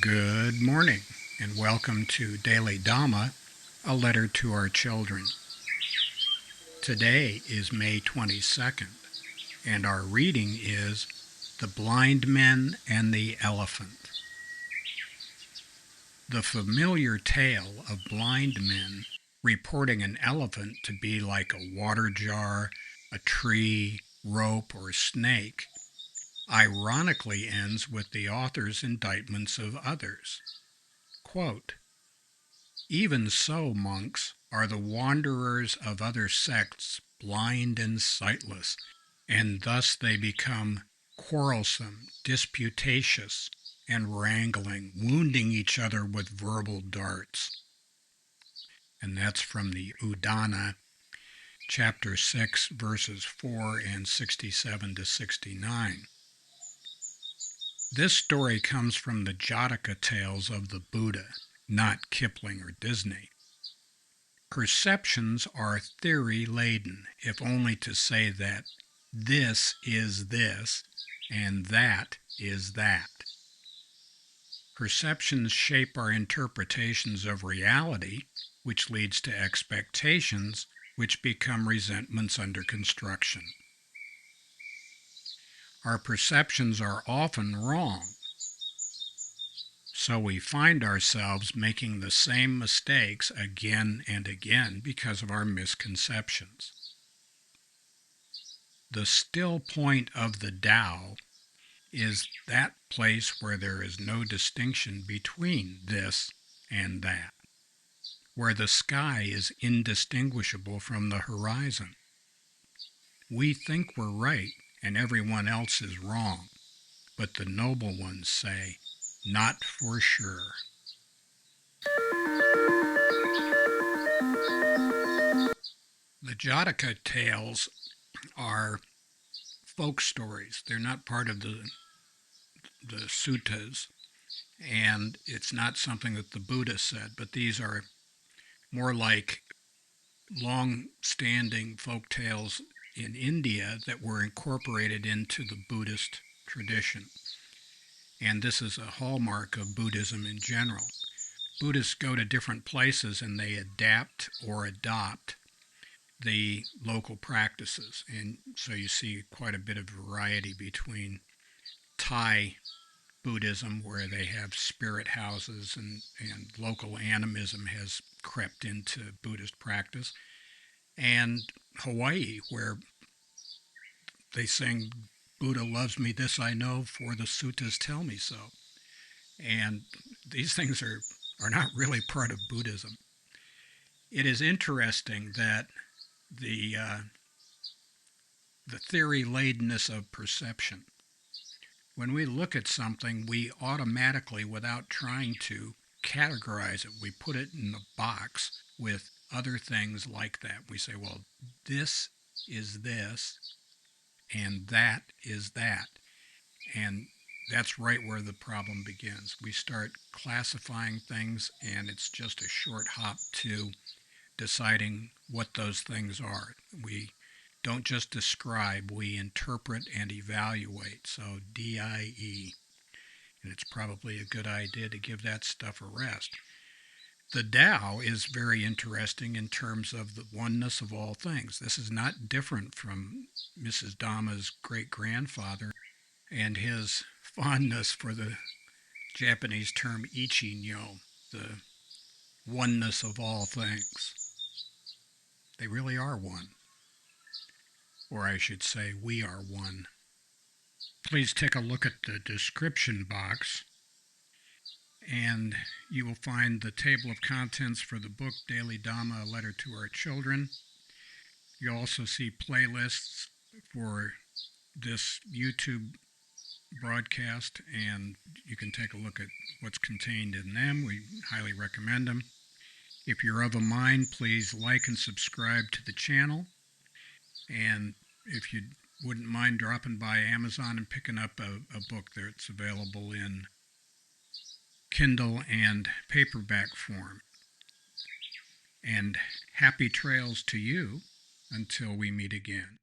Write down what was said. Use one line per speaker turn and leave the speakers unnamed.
Good morning, and welcome to Daily Dhamma, a letter to our children. Today is May 22nd, and our reading is The Blindmen and the Elephant. The familiar tale of blind men reporting an elephant to be like a water jar, a tree, rope, or snake ironically ends with the author's indictments of others. Quote, "Even so, monks, are the wanderers of other sects blind and sightless, and thus they become quarrelsome, disputatious, and wrangling, wounding each other with verbal darts." And that's from the Udana, chapter 6, verses 4 and 67 to 69. This story comes from the Jataka tales of the Buddha, not Kipling or Disney. Perceptions are theory-laden, if only to say that this is this and that is that. Perceptions shape our interpretations of reality, which leads to expectations, which become resentments under construction. Our perceptions are often wrong, so we find ourselves making the same mistakes again and again because of our misconceptions. The still point of the Tao is that place where there is no distinction between this and that, where the sky is indistinguishable from the horizon. We think we're right and everyone else is wrong, but the noble ones say, not for sure. The Jataka tales are folk stories. They're not part of the suttas, and it's not something that the Buddha said, but these are more like long-standing folk tales in India that were incorporated into the Buddhist tradition. And this is a hallmark of Buddhism in general. Buddhists go to different places and they adapt or adopt the local practices. And so you see quite a bit of variety between Thai Buddhism, where they have spirit houses and local animism has crept into Buddhist practice, and Hawaii, where they sing, "Buddha loves me, this I know, for the suttas tell me so." And these things are not really part of Buddhism. It is interesting that the theory-ladenness of perception. When we look at something, we automatically, without trying to categorize it, we put it in the box with other things like that. We say, well, this is this, and that is that. And that's right where the problem begins. We start classifying things, and it's just a short hop to deciding what those things are. We don't just describe, we interpret and evaluate. So DIE. And it's probably a good idea to give that stuff a rest. The Tao is very interesting in terms of the oneness of all things. This is not different from Mrs. Dhamma's great-grandfather and his fondness for the Japanese term ichinyo, the oneness of all things. They really are one. Or I should say, we are one. Please take a look at the description box, and you will find the table of contents for the book Daily Dhamma, A Letter to Our Children. You'll also see playlists for this YouTube broadcast, and you can take a look at what's contained in them. We highly recommend them. If you're of a mind, please like and subscribe to the channel. And if you wouldn't mind dropping by Amazon and picking up a book that's available in Kindle and paperback form. And happy trails to you until we meet again.